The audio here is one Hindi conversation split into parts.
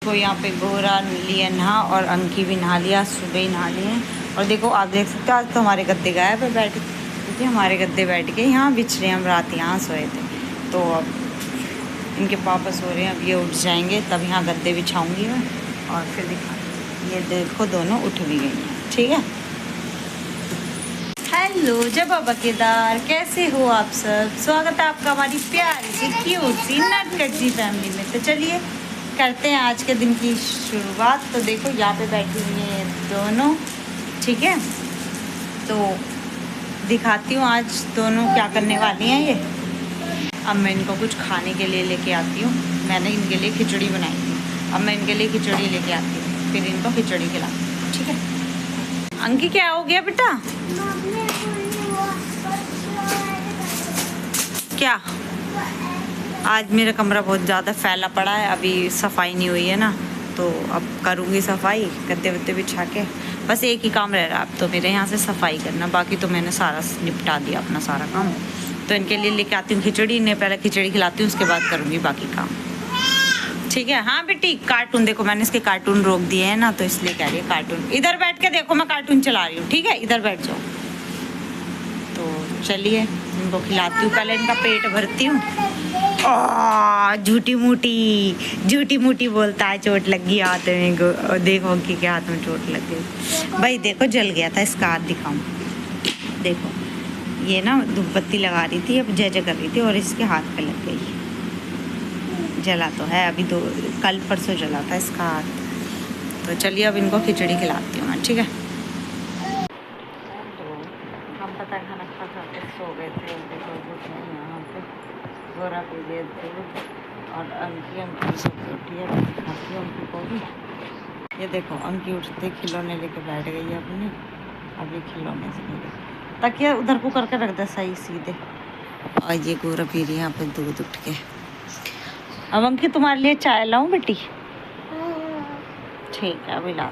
तो यहाँ पे गोरा लिया नहा और अंकी भी नहा लिया, सुबह ही नहा लिए हैं। और देखो आप देख सकते हो आज तो हमारे गद्दे गायब है बैठ, क्योंकि हमारे गद्दे बैठ के यहाँ बिछ रहे हैं, हम रात यहाँ सोए थे। तो अब इनके पापा सो रहे हैं, अब ये उठ जाएंगे तब यहाँ गद्दे बिछाऊँगी मैं और फिर दिखा। ये देखो दोनों उठ भी गई हैं, ठीक है। हेलो जब बकेदार, कैसे हो आप सब? स्वागत है आपका हमारी प्यारी सी क्यूट सी नटखट सी फैमिली में। तो चलिए करते हैं आज के दिन की शुरुआत। तो देखो यहाँ पे बैठी हुई हैं दोनों, ठीक है। तो दिखाती हूँ आज दोनों क्या करने वाली हैं ये। अब मैं इनको कुछ खाने के लिए लेके आती हूँ। मैंने इनके लिए खिचड़ी बनाई थी, अब मैं इनके लिए खिचड़ी लेके आती हूँ, फिर इनको खिचड़ी खिलाती हूँ, ठीक है। अंकी क्या हो गया बेटा? क्या? आज मेरा कमरा बहुत ज़्यादा फैला पड़ा है, अभी सफाई नहीं हुई है ना, तो अब करूँगी सफाई गद्दे वद्दे बिछा के। बस एक ही काम रह रहा है अब तो मेरे यहाँ से सफाई करना, बाकी तो मैंने सारा निपटा दिया अपना सारा काम। तो इनके लिए लेके आती हूँ खिचड़ी, इन्हें पहले खिचड़ी खिलाती हूँ, उसके बाद करूँगी बाकी काम, ठीक है। हाँ बेटी, कार्टून देखो, मैंने इसके कार्टून रोक दिए हैं ना, तो इसलिए कह रही है कार्टून। इधर बैठ के देखो, मैं कार्टून चला रही हूँ, ठीक है, इधर बैठ जाओ। तो चलिए इनको खिलाती हूँ, पहले इनका पेट भरती हूँ। झूठी मूठी बोलता है, चोट लग गई हाथ में। देखो कि क्या हाथ में चोट लग गई भाई, देखो जल गया था इसका हाथ, दिखाऊं देखो। ये ना धूपबत्ती लगा रही थी, अब जय कर रही थी और इसके हाथ पे लग गई। जला तो है अभी, तो कल परसों जला था इसका हाथ। तो चलिए अब इनको खिचड़ी खिलाती हूँ मैं, ठीक है। तो हम पता है खाना खा के सो गए थे, देखो यहाँ पे गोरा पी गए दूध और अंकी सो के उठी है, दिखाती हूँ अंकी को भी। ये देखो अंकी उठते खिलौने लेके बैठ गई है अपने, अभी खिलौने से तकिया उधर को करके रख दे सही सीधे। और ये गोरा पी रही है यहाँ पे दूध उठ के। अब अंकी तुम्हारे लिए चाय लाऊं बेटी? ठीक है अभी ला।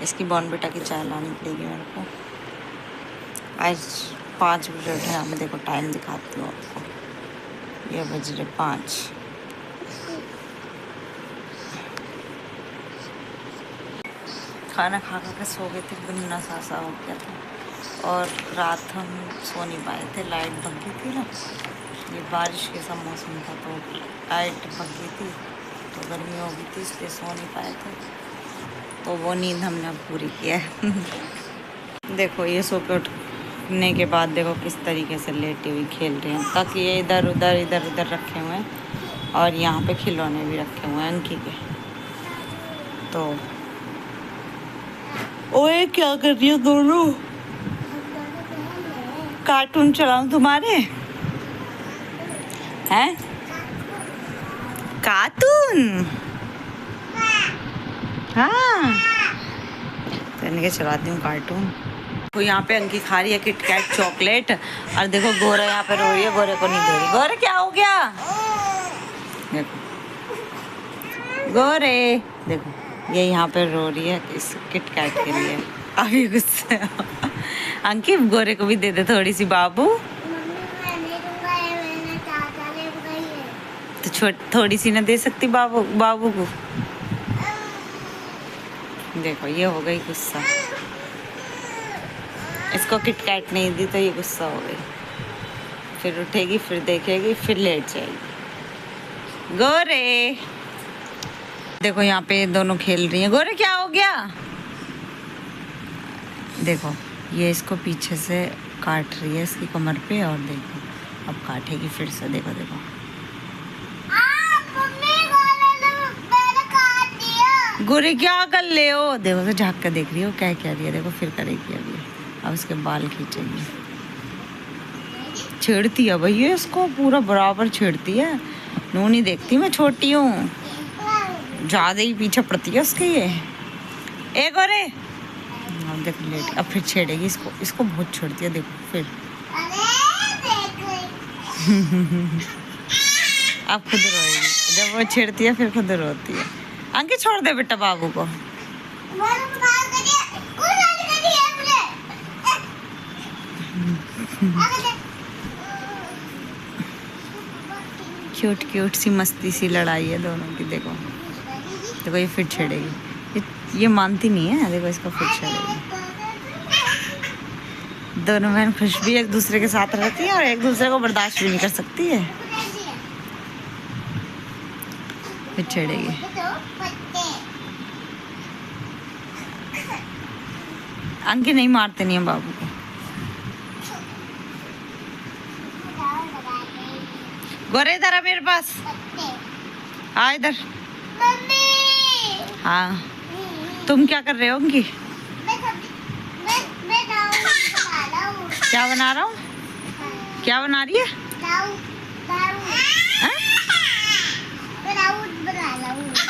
इसकी बॉर्नविटा की चाय लानी पड़ेगी मेरे को। आज 5 बजे उठे हैं, मैं देखो टाइम दिखाती हूँ आपको, ये बज रहे 5। खाना खा के सो गए थे, गुन्ना सा हो गया था और रात हम सो नहीं पाए थे, लाइट भग गई थी ना। ये बारिश के सब मौसम था तो लाइट भग गई थी, तो गर्मी हो गई थी, इसलिए सो नहीं पाए थे। तो वो नींद हमने अब पूरी किया है। देखो ये सो के उठने के बाद देखो किस तरीके से लेटी हुई खेल रहे हैं, ताकि ये इधर उधर रखे हुए हैं और यहाँ पे खिलौने भी रखे हुए हैं अंकी के। तो ओए क्या कर रही हो दोनों? कार्टून चलाऊं तुम्हारे हैं? कार्टून? हाँ तो इनके चलाती हूँ कार्टून। तो यहाँ पे अंकी खा रही है किटकैट चॉकलेट, और देखो गोरा यहाँ पे रो रही है, गोरे को नहीं दे रही। गोरे क्या हो गया? देखो गोरे, देखो ये यहाँ पे रो रही है इस किटकैट के लिए। अभी गुस्से अंकी गोरे को भी दे दे थोड़ी सी बाबू। तो थोड़ी सी ना दे सकती बाबू को? देखो ये हो गई गुस्सा, इसको किटकैट नहीं दी तो ये गुस्सा हो गई। फिर उठेगी, फिर देखेगी, फिर लेट जाएगी। गोरे देखो यहाँ पे दोनों खेल रही हैं। गोरे क्या हो गया? देखो ये इसको पीछे से काट रही है इसकी कमर पे, और देखो अब काटेगी फिर से। देखो देखो गोरे क्या कर ले हो? देखो तो झाँक कर देख रही हो, क्या कह रही है, देखो फिर करेगी अभी। अब उसके बाल खींचेगी, छेड़ती है भैया इसको, पूरा बराबर छेड़ती है। नू नहीं देखती मैं छोटी हूँ, ज़्यादा ही पीछे पड़ती है उसके ये। ए गोरे अब देखो लेट, अब फिर छेड़ेगी इसको बहुत छेड़ती है, देखो फिर। अब खुद रोएगी, जब वो छेड़ती है फिर खुद रोती है। अंकित छोड़ दे बेटा बाबू को। क्यूट क्यूट सी मस्ती सी लड़ाई है दोनों की। देखो देखो ये फिर छेड़ेगी, ये मानती नहीं है। देखो इसको फिर छेड़ेगी। दोनों बहन खुश भी एक दूसरे के साथ रहती है और एक दूसरे को बर्दाश्त भी नहीं कर सकती है। फिर छेड़ेगी। अंकी नहीं मारते नहीं है बाबू को। गोरे इधर आ मेरे पास, आ इधर। हाँ तुम क्या कर रहे हो अंकी? क्या बना रहा हूँ? क्या बना रही है?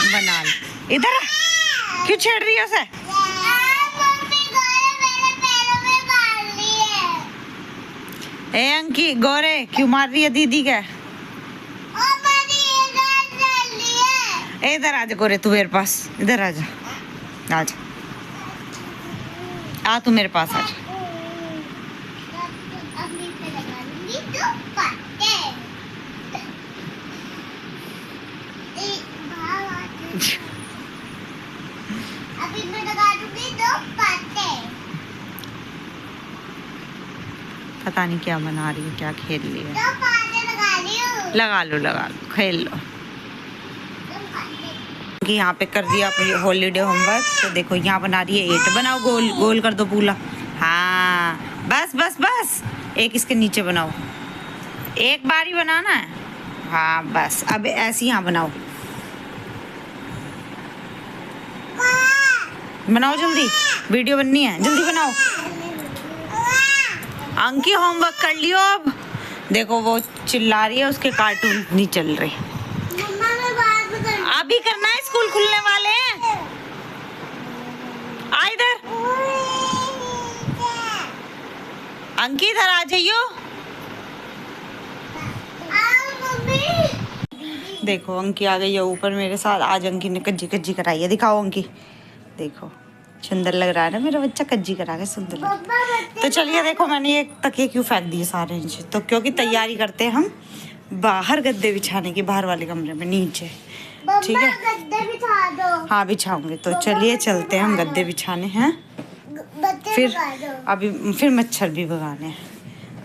बना लो। इधर क्यों छेड़ रही है उसे? ए अंकी गोरे क्यों मार रही है दीदी के? इधर आजा गोरे, तू मेरे पास इधर आजा, आजा आ, तू मेरे पास आजा। अभी मैं लगा दूंगी दो पत्ते। पता नहीं क्या बना रही है, क्या खेल रही है। दो पत्ते लगा लगा लो खेल लो। कि यहाँ पे कर दिया अपनी हॉलीडे होमवर्क। तो देखो यहाँ बना रही है 8। बनाओ गोल गोल कर दो पूरा। हाँ बस बस बस, एक इसके नीचे बनाओ, एक बार ही बनाना है। हाँ बस अब ऐसे यहाँ बनाओ, बनाओ जल्दी, वीडियो बननी है, जल्दी बनाओ। अंकी होमवर्क कर लियो अब। देखो वो चिल्ला रही है, उसके कार्टून नहीं चल रहे। मम्मा मैं बाद में करूंगी। अभी करना है, स्कूल खुलने वाले हैं। आ इधर अंकी, इधर आ जाइयो। देखो अंकी आ गई है ऊपर मेरे साथ। आज अंकी ने कज्जी कज्जी कराई है, दिखाओ अंकी। देखो सुंदर लग रहा है ना मेरा बच्चा, कज्जी करा के सुंदर लग। तो चलिए देखो मैंने ये तकिए क्यों फेंक दिए सारे नीचे, तो क्योंकि तैयारी करते हैं हम बाहर गद्दे बिछाने की, बाहर वाले कमरे में नीचे। ठीक है गद्दे बिछा दो। हाँ बिछाऊंगे। तो चलिए चलते हैं हम गद्दे बिछाने हैं। फिर अभी फिर मच्छर भी भगाने हैं।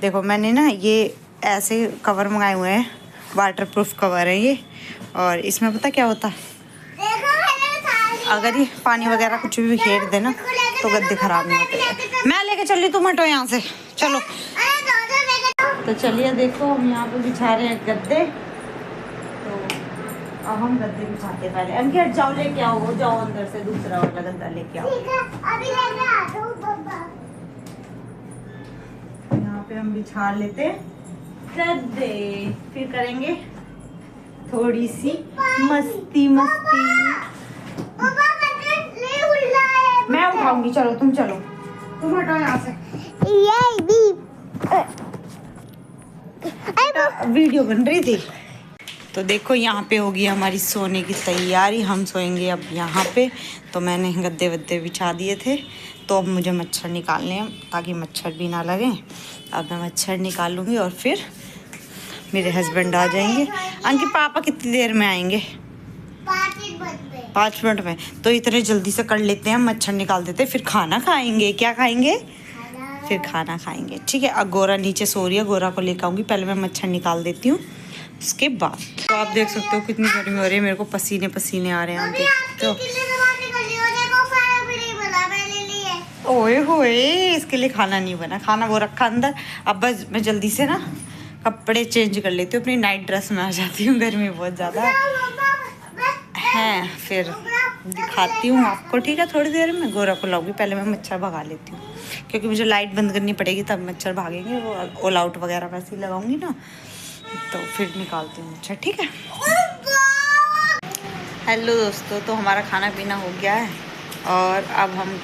देखो मैंने ना ये ऐसे कवर मंगाए हुए हैं, वाटर प्रूफ कवर है ये। और इसमें पता क्या होता है, अगर ये पानी वगैरह कुछ भी घेर देना तो गद्दे खराब नहीं होते। मैं लेके चल रही, तुम हटो यहाँ से, चलो। तो चलिए देखो हम यहाँ पे बिछा रहे हैं गद्दे। तो अब हम गद्दे बिछाते हैं। पहले अंकी हट जाओ, लेके आओ, हो जाओ अंदर से दूसरा वाला गद्दा लेके आओ। अभी लेके आता हूँ पापा। यहाँ पे हम बिछा लेते गद्दे, फिर करेंगे थोड़ी सी मस्ती मस्ती। मैं उठाऊंगी, चलो तुम चलो, तुम हटो यहाँ से। वीडियो बन रही थी। तो देखो यहाँ पे होगी हमारी सोने की तैयारी, हम सोएंगे अब यहाँ पे। तो मैंने गद्दे वद्दे बिछा दिए थे, तो अब मुझे मच्छर निकालने हैं ताकि मच्छर भी ना लगे। अब मैं मच्छर निकालूंगी और फिर मेरे हस्बैंड आ जाएंगे। अंकी पापा कितनी देर में आएंगे? 5 मिनट में। तो इतने जल्दी से कर लेते हैं, मच्छर निकाल देते हैं, फिर खाना खाएंगे। क्या खाएंगे? फिर खाना खाएंगे। ठीक है। अब गोरा नीचे सो रही है, गोरा को लेकर आऊँगी। पहले मैं मच्छर निकाल देती हूँ, उसके बाद। तो आप देख सकते हो कितनी गर्मी हो रही है, मेरे को पसीने पसीने आ रहे हैं। आप देख सकते हो। ओए होए, इसके लिए खाना नहीं बना, खाना वो रखा अंदर। अब बस मैं जल्दी से ना कपड़े चेंज कर लेती हूँ, अपनी नाइट ड्रेस में आ जाती हूँ। गर्मी बहुत ज़्यादा है। फिर दिखाती हूँ आपको। ठीक है, थोड़ी देर में गोरा को लाऊंगी। पहले मैं मच्छर भगा लेती हूँ, क्योंकि मुझे लाइट बंद करनी पड़ेगी, तब मच्छर भागेंगे। वो ऑल आउट वगैरह वैसे ही लगाऊंगी ना, तो फिर निकालती हूँ मच्छर। ठीक है। हेलो दोस्तों, तो हमारा खाना पीना हो गया है और अब हम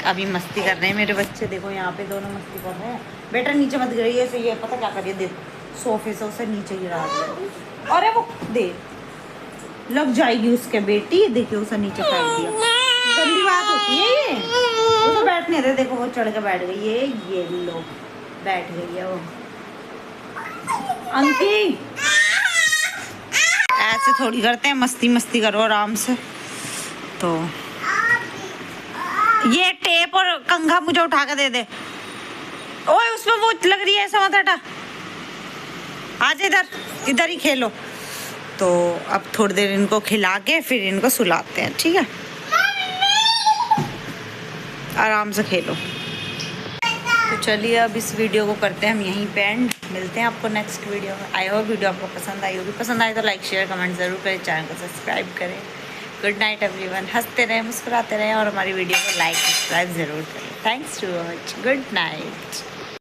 अभी मस्ती कर रहे हैं। मेरे बच्चे देखो यहाँ पे दोनों मस्ती कर रहे हैं। बेटा नीचे मत गिरिए, ऐसे ये पता क्या करिए, देखो सोफे से उसे नीचे गिरा दिया। अरे वो दे लग जाएगी उसके, बेटी देखिए उसे नीचे फेंक दिया। गंदी बात होती है ये, वो तो बैठने दे। देखो वो चढ़ के बैठ गई है, ये लो बैठ गई है वो। अंकी ऐसे थोड़ी करते हैं, मस्ती मस्ती करो आराम से। तो ये टेप और कंघा मुझे उठा के दे दे। ओए उसमें वो लग रही है ऐसा मत हटा, आज इधर इधर ही खेलो। तो अब थोड़ी देर इनको खिला के फिर इनको सुलाते हैं, ठीक है? आराम से खेलो। तो चलिए अब इस वीडियो को करते हैं हम यहीं पे एंड। मिलते हैं आपको नेक्स्ट वीडियो में। आई होप वीडियो आपको पसंद आई होगी। पसंद आए तो लाइक शेयर कमेंट ज़रूर करें, चैनल को सब्सक्राइब करें। Good night everyone. हंसते रहें, मुस्कुराते रहें और हमारी वीडियो को लाइक सब्सक्राइब ज़रूर करें। Thanks to watch. Good night.